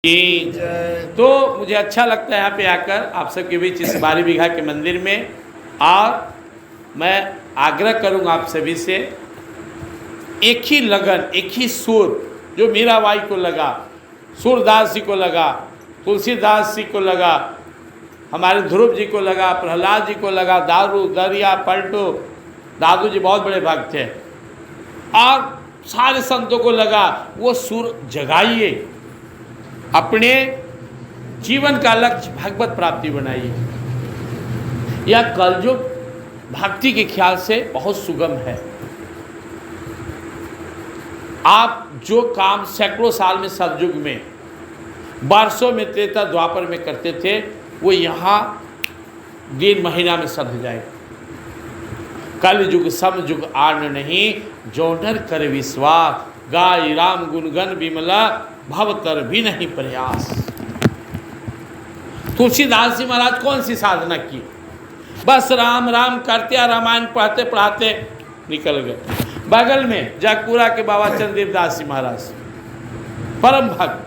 तो मुझे अच्छा लगता है यहाँ पे आकर आप सबके बीच इस 12 बीघा के मंदिर में। और मैं आग्रह करूँगा आप सभी से, एक ही लगन, एक ही सुर जो मीराबाई को लगा, सूरदास जी को लगा, तुलसीदास जी को लगा, हमारे ध्रुव जी को लगा, प्रहलाद जी को लगा, दारू दरिया पलटू, दादू जी बहुत बड़े भक्त थे, और सारे संतों को लगा, वो सुर जगाइए, अपने जीवन का लक्ष्य भगवत प्राप्ति बनाइए। यह कलयुग भक्ति के ख्याल से बहुत सुगम है। आप जो काम सैकड़ों साल में सतयुग में, वर्षों में, त्रेता द्वापर में करते थे, वो यहाँ दिन महीना में सध जाएगा। कल युग सम युग आर्ण नहीं, जौनर कर विश्वास, गाय राम गुणगन विमला, भवतर भी नहीं प्रयास। तुलसीदास जी महाराज कौन सी साधना की? बस राम राम करते, रामायण पढ़ते पढ़ाते निकल गए। बगल में जगपुरा के बाबा चंद्रदेव दास जी महाराज, परम भक्त,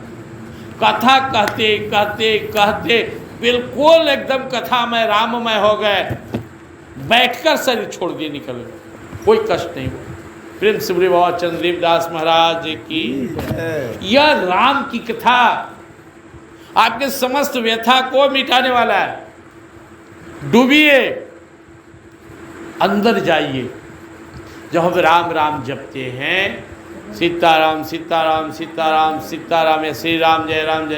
कथा कहते कहते कहते बिल्कुल एकदम कथामय राममय हो गए, बैठकर शरीर छोड़ दिए, निकल गए, कोई कष्ट नहीं हुआ। प्रेम से बोले बाबा चंद्रदेव दास महाराज की। यह राम की कथा आपके समस्त व्यथा को मिटाने वाला है। डूबिए, अंदर जाइए। जब हम राम राम जपते हैं, सीताराम सीताराम सीताराम सीताराम, या श्री राम जय राम,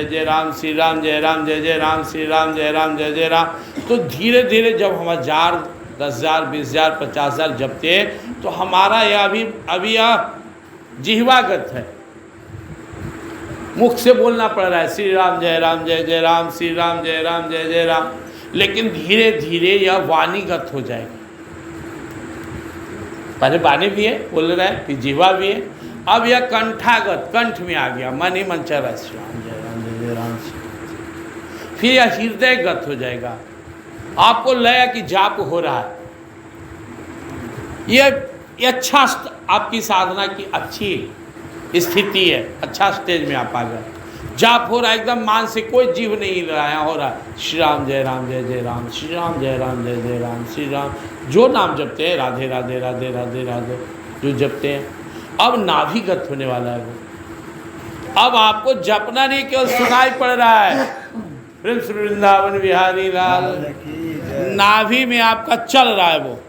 श्री राम जय राम जय राम, श्री राम जय राम जय राम, तो धीरे धीरे जब हम 1000, 10,000, 20,000, 50,000 जपते हैं, तो हमारा यह अभी यह जिह्वागत है, मुख से बोलना पड़ रहा है श्री राम जय राम, श्री राम जय राम, लेकिन धीरे धीरे यह वाणीगत हो जाएगा। पहले वाणी भी है, बोल रहा है, फिर जिह्वा भी है, अब यह कंठागत, कंठ में आ गया, मन ही मन चल रहा है श्री राम जय राम, फिर यह हृदयगत हो जाएगा। आपको लगा कि जाप हो रहा है, ये अच्छा आपकी साधना की अच्छी स्थिति है, अच्छा स्टेज में आप आ गए। जाप हो रहा है, एकदम मान से कोई जीव नहीं लगाया, हो रहा है श्री राम जय राम, श्री राम जय राम, श्री राम, जो नाम जपते हैं, राधे राधे राधे राधे राधे जो जपते हैं, अब नाभिगत होने वाला है वो। अब आपको जपना नहीं, केवल सुनाई पड़ रहा है, प्रेम श्री वृंदावन बिहारी लाल, नाभि में आपका चल रहा है वो,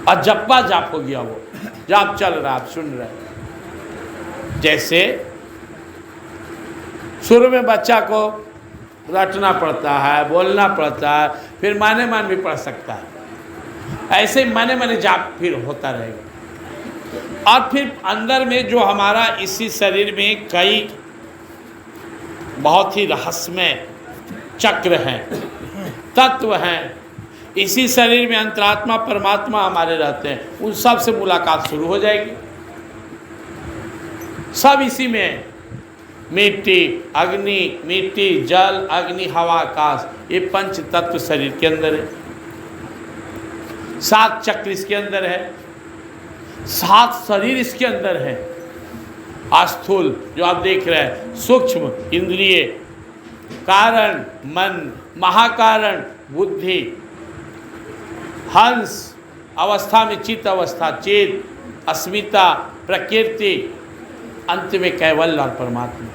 और जप्पा जाप हो गया वो, जाप चल रहा है, आप सुन रहे हैं। जैसे शुरू में बच्चा को रटना पड़ता है, बोलना पड़ता है, फिर माने मान भी पढ़ सकता है, ऐसे माने माने जाप फिर होता रहेगा। और फिर अंदर में जो हमारा इसी शरीर में कई बहुत ही रहस्यमय चक्र हैं, तत्व हैं, इसी शरीर में अंतरात्मा परमात्मा हमारे रहते हैं, उन सब से मुलाकात शुरू हो जाएगी। सब इसी में है, मिट्टी जल अग्नि हवा आकाश, ये पंच तत्व शरीर के अंदर है। 7 चक्र इसके अंदर है, 7 शरीर इसके अंदर है। स्थूल जो आप देख रहे हैं, सूक्ष्म इंद्रिय, कारण मन, महाकारण बुद्धि, हंस अवस्था में चित्त अवस्था, चेत, अस्मिता, प्रकृति, अंत में कैवल्य और परमात्मा।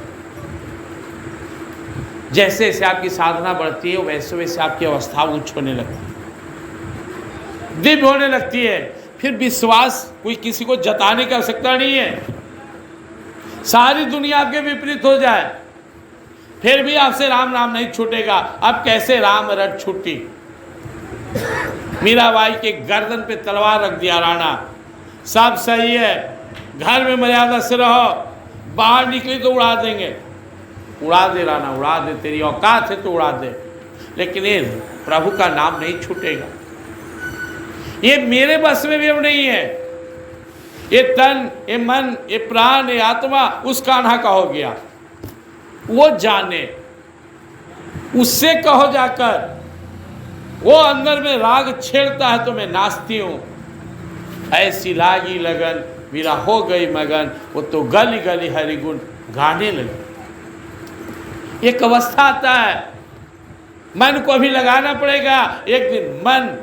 जैसे जैसे आपकी साधना बढ़ती है, वैसे वैसे आपकी अवस्था उच्च होने लगती है, दिव्य होने लगती है। फिर विश्वास कोई किसी को जताने की आवश्यकता नहीं है, सारी दुनिया आपके विपरीत हो जाए, फिर भी आपसे राम नाम नहीं छूटेगा। अब कैसे राम रट छूटी? मीराबाई के गर्दन पे तलवार रख दिया राणा, सब सही है, घर में मर्यादा से रहो, बाहर निकली तो उड़ा देंगे। उड़ा दे राणा, उड़ा दे, तेरी औकात है तो उड़ा दे, लेकिन ये प्रभु का नाम नहीं छूटेगा। ये मेरे बस में भी अब नहीं है, ये तन, ये मन, ये प्राण, ये आत्मा उस कान्हा का हो गया, वो जाने, उससे कहो जाकर। वो अंदर में राग छेड़ता है तो मैं नाचती हूँ, ऐसी लागी लगन, मेरा हो गई मगन, वो तो गली गली हरि गुण गाने लगे। एक अवस्था आता है, मन को अभी लगाना पड़ेगा, एक दिन मन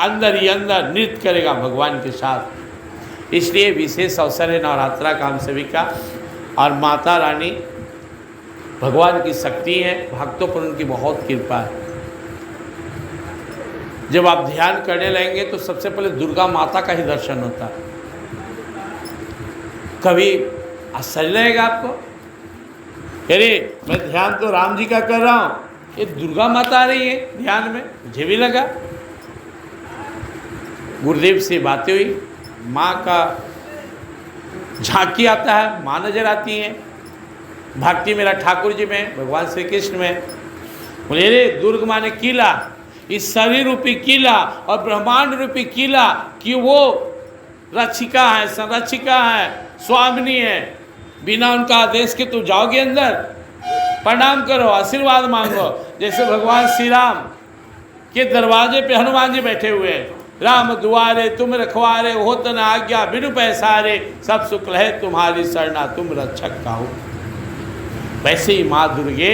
अंदर ही अंदर नृत्य करेगा भगवान के साथ। इसलिए विशेष अवसर है नवरात्रा का हम सभी का, और माता रानी भगवान की शक्ति है, भक्तों पर उनकी बहुत कृपा है। जब आप ध्यान करने लगेंगे तो सबसे पहले दुर्गा माता का ही दर्शन होता है। कभी आश्चर्य लगेगा आपको, अरे मैं ध्यान तो राम जी का कर रहा हूँ, ये दुर्गा माता आ रही है ध्यान में, मुझे भी लगा। गुरुदेव से बातें हुई, माँ का झांकी आता है, माँ नजर आती है। भक्ति मेरा ठाकुर जी में, भगवान श्री कृष्ण में। बोले रे दुर्ग माँ ने किला, इस शरीर रूपी किला और ब्रह्मांड रूपी किला कि वो रक्षिका है, संरक्षिका है, स्वामिनी है। बिना उनका आदेश के तुम जाओगे अंदर, प्रणाम करो, आशीर्वाद मांगो। जैसे भगवान श्री राम के दरवाजे पे हनुमान जी बैठे हुए हैं, राम दुआरे तुम रखवारे, होत न आज्ञा बिनु पैसारे, सब शुक्ल है तुम्हारी शरणा, तुम रक्षक का हो। वैसे ही माँ दुर्गे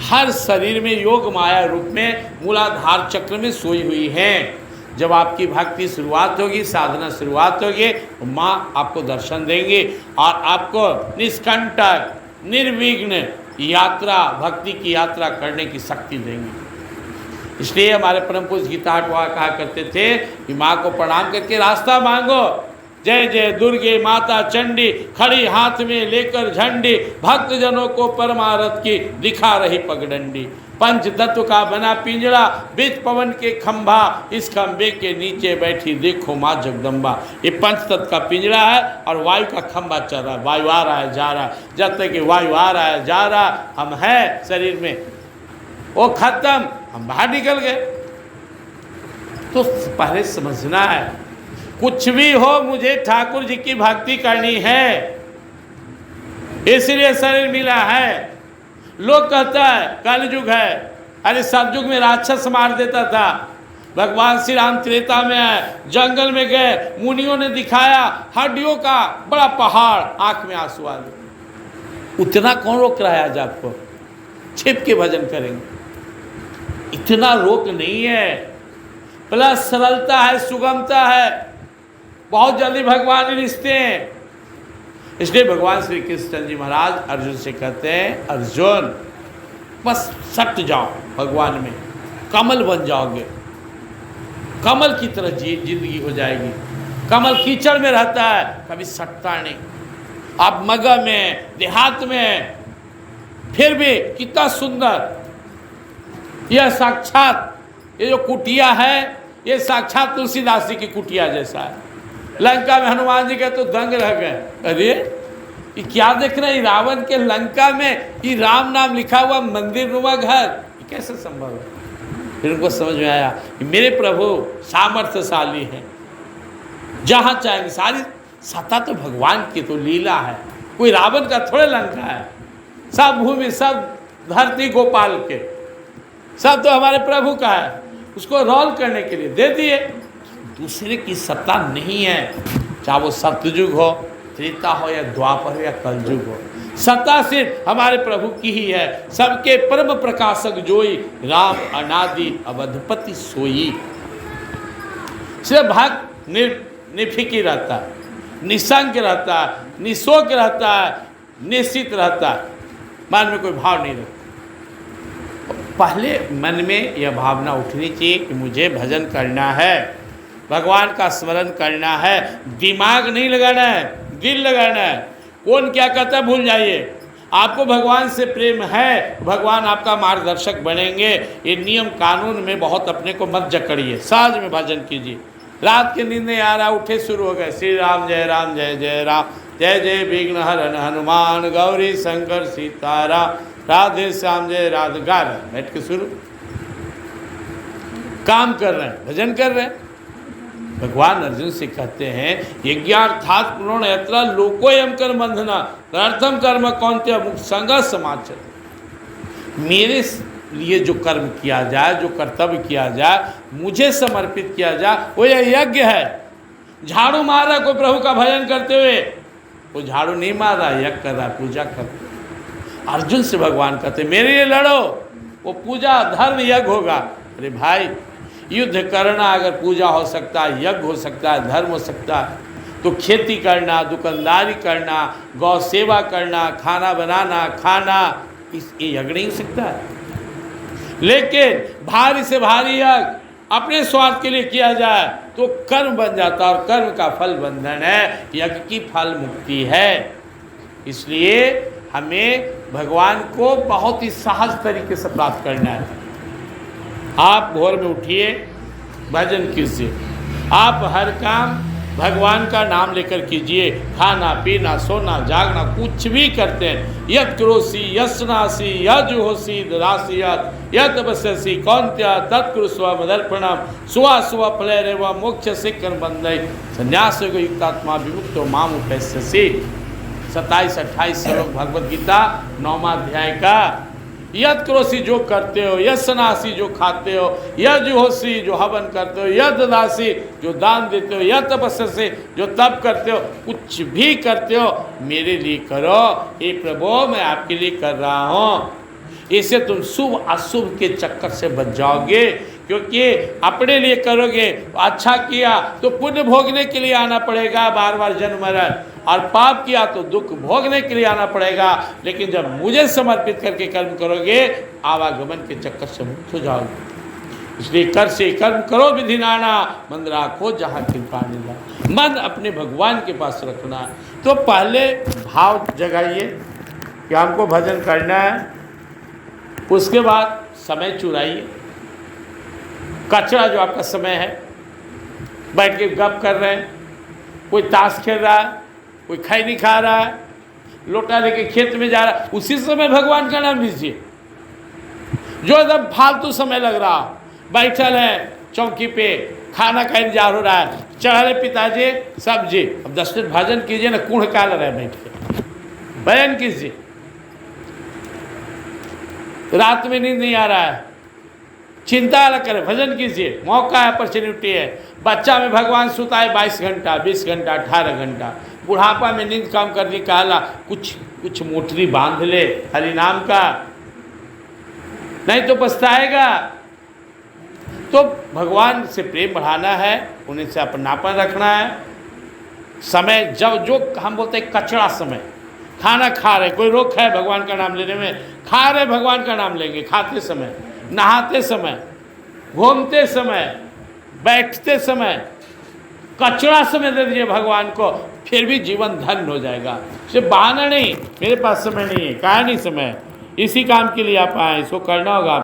हर शरीर में योग माया रूप में मूलाधार चक्र में सोई हुई हैं। जब आपकी भक्ति शुरुआत होगी, साधना शुरुआत होगी, तो माँ आपको दर्शन देंगे और आपको निष्कंटक निर्विघ्न यात्रा, भक्ति की यात्रा करने की शक्ति देंगे। इसलिए हमारे परम पूज्य गीता कहा करते थे कि माँ को प्रणाम करके रास्ता मांगो। जय जय दुर्गे माता चंडी, खड़ी हाथ में लेकर झंडी, भक्त जनों को परमारथ की दिखा रही पगडंडी। पंच तत्व का बना पिंजड़ा, बीच पवन के खंभा, इस खंभे के नीचे बैठी देखो माँ जगदम्बा। ये पंच तत्व का पिंजड़ा है और वायु का खंभा चल रहा है, वायु आ रहा है जा रहा है। जब तक कि वायु आ रहा है जा रहा, हम हैं शरीर में, वो खत्म, हम बाहर निकल गए। तो पहले समझना है, कुछ भी हो मुझे ठाकुर जी की भक्ति करनी है, इसलिए शरीर मिला है। लोग कहता है कलयुग है, अरे सतयुग में राक्षस मार देता था। भगवान श्री राम त्रेता में आए, जंगल में गए, मुनियों ने दिखाया हड्डियों का बड़ा पहाड़, आंख में आंसू आ गए। उतना कौन रोक रहा है आज आपको? छिप के भजन करेंगे, इतना रोक नहीं है। प्लस सरलता है, सुगमता है, बहुत जल्दी भगवान रिश्ते हैं। इसलिए भगवान श्री कृष्ण जी महाराज अर्जुन से कहते हैं, अर्जुन बस सट जाओ भगवान में, कमल बन जाओगे, कमल की तरह जिंदगी हो जाएगी। कमल कीचड़ में रहता है, कभी सटता नहीं। आप मगह में, देहात में, फिर भी कितना सुंदर। यह साक्षात, ये जो कुटिया है, ये साक्षात तुलसीदास जी की कुटिया जैसा है। लंका में हनुमान जी के तो दंग रह गए, अरे ये क्या देख रहे हैं? रावण के लंका में ये राम नाम लिखा हुआ मंदिर नुमा घर, ये कैसे संभव है? फिर उनको समझ में आया कि मेरे प्रभु सामर्थ्यशाली हैं, जहाँ चाहेंगे। सारी सत्ता तो भगवान की, तो लीला है, कोई रावण का थोड़े लंका है। सब भूमि, सब धरती गोपाल के, सब तो हमारे प्रभु का है। उसको रोल करने के लिए दे दिए। दूसरे की सत्ता नहीं है, चाहे वो सतयुग हो, त्रेता हो, या द्वापर हो, या कलयुग हो। सत्ता सिर्फ हमारे प्रभु की ही है। सबके परम प्रकाशक जोई, राम अनादि अवधपति सोई। सिर्फ भक्त निर्फिकी रहता है, निसंग रहता है, निशोक रहता है, निश्चित रहता है, मन में कोई भाव नहीं रहता। पहले मन में यह भावना उठनी चाहिए कि मुझे भजन करना है, भगवान का स्मरण करना है। दिमाग नहीं लगाना है, दिल लगाना है। कौन क्या कहता है भूल जाइए। आपको भगवान से प्रेम है, भगवान आपका मार्गदर्शक बनेंगे। ये नियम कानून में बहुत अपने को मत जकड़िए, सहज में भजन कीजिए। रात के नींद नहीं आ रहा, उठे शुरू हो गए, श्री राम जय राम जय जय राम, जय जय विघ्न हरन हनुमान, गौरी शंकर सीताराम, राधे श्याम जय राधे। गा रहे हैं, बैठ के शुरू काम कर रहे हैं, भजन कर रहे हैं। भगवान अर्जुन से कहते हैं, यज्ञार्थात् पुनः यत्र लोकोयम कर्म बंधना तदर्थम कर्म कौन्तेय मुक्त संग समाचर। मेरे लिए जो कर्म किया जाए, जो कर्तव्य किया जाए, मुझे समर्पित किया जाए, वो यह यज्ञ है। झाड़ू मार रहा कोई प्रभु का भजन करते हुए, वो झाड़ू नहीं मार रहा, यज्ञ कर रहा, पूजा कर रहा। अर्जुन से भगवान कहते मेरे लिए लड़ो, वो पूजा धर्म यज्ञ होगा। अरे भाई, युद्ध करना अगर पूजा हो सकता है, यज्ञ हो सकता है, धर्म हो सकता है, तो खेती करना, दुकानदारी करना, गौ सेवा करना, खाना बनाना, खाना, ये यज्ञ नहीं हो सकता है। लेकिन भारी से भारी यज्ञ अपने स्वार्थ के लिए किया जाए तो कर्म बन जाता है, और कर्म का फल बंधन है, यज्ञ की फल मुक्ति है। इसलिए हमें भगवान को बहुत ही सहज तरीके से प्राप्त करना है। आप भोर में उठिए, भजन कीजिए, आप हर काम भगवान का नाम लेकर कीजिए। खाना पीना सोना जागना कुछ भी करते हैं, यद करोसी यशनासी यजुहोसी ददासी यद तपस्यसी कौन्त्य तत्कुरुस्व मदर्पणम सुवा सुवा फले रेवा मोक्ष सिक्कन बंदई संन्यास युक्तात्मा विमुक्तो माम उपैस्यसि। 27-28 श्लोक भगवद गीता 9वां अध्याय का। यद करोसी जो करते हो, यशनासी जो खाते हो, यजुहोसी जो हवन करते हो, यद दासी जो दान देते हो, यद तपस्या जो तप करते हो, कुछ भी करते हो मेरे लिए करो। हे प्रभु, मैं आपके लिए कर रहा हूँ। इससे तुम शुभ अशुभ के चक्कर से बच जाओगे, क्योंकि अपने लिए करोगे, अच्छा किया तो पुण्य भोगने के लिए आना पड़ेगा, बार बार जन्म मरण, और पाप किया तो दुख भोगने के लिए आना पड़ेगा। लेकिन जब मुझे समर्पित करके कर्म करोगे, आवागमन के चक्कर से मुक्त हो जाओगे। इसलिए कर से कर्म करो विधि नाना, मन राखो जहाँ कृपा निधान। मन अपने भगवान के पास रखना है। तो पहले भाव जगाइए कि हमको भजन करना है, उसके बाद समय चुराइए। कचरा जो आपका समय है, बैठ के गप कर रहे हैं, कोई ताश खेल रहा है, कोई खैनी खा रहा है, लोटा लेके खेत में जा रहा है, उसी समय भगवान का नाम लीजिए। जो एकदम फालतू समय लग रहा, बैठल है चौकी पे, खाना का इंतजार हो रहा है, चढ़े पिताजी सब्जी, अब 10 मिनट भजन कीजिए ना, कूढ़ काल रहे बैठ के बयान कीजिए। रात में नींद नहीं आ रहा है, चिंता न करें, भजन कीजिए, मौका है, अपॉर्चुनिटी है। बच्चा में भगवान सुताए 22 घंटा 20 घंटा 18 घंटा, बुढ़ापा में नींद काम करने का हाला, कुछ मोटरी बांध ले हरि नाम का, नहीं तो पछताएगा। तो भगवान से प्रेम बढ़ाना है, उन्हें से अपनापन रखना है। समय जब जो हम बोलते हैं कचरा समय, खाना खा रहे, कोई रोक है भगवान का नाम लेने में, खा रहे भगवान का नाम लेंगे, खाते समय, नहाते समय, घूमते समय, बैठते समय, कचरा समय दे दीजिए भगवान को, फिर भी जीवन धन्य हो जाएगा। सिर्फ बहाना नहीं, मेरे पास समय नहीं है, कहा नहीं समय, इसी काम के लिए आप आए, इसको करना होगा।